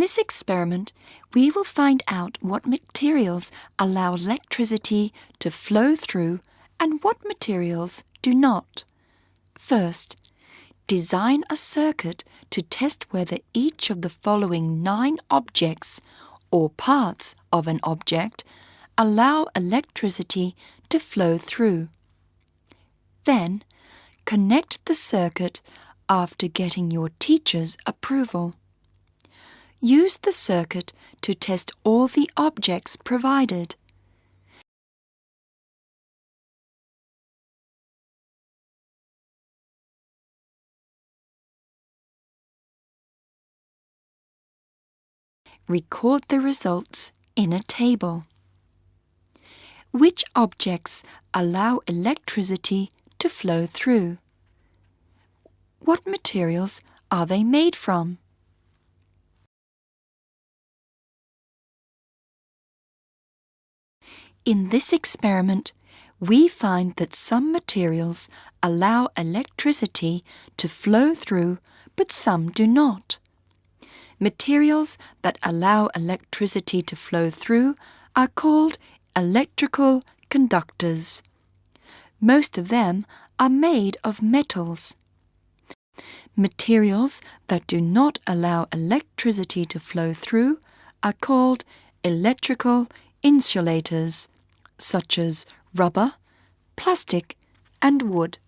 this experiment, we will find out what materials allow electricity to flow through and what materials do not. First, design a circuit to test whether each of the following 9 objects or parts of an object allow electricity to flow through. Then, connect the circuit after getting your teacher's approval. Use the circuit to test all the objects provided. Record the results in a table. Which objects allow electricity to flow through? What materials are they made from? In this experiment, we find that some materials allow electricity to flow through, but some do not. Materials that allow electricity to flow through are called electrical conductors. Most of them are made of metals. Materials that do not allow electricity to flow through are called electrical insulators, such as rubber, plastic, and wood.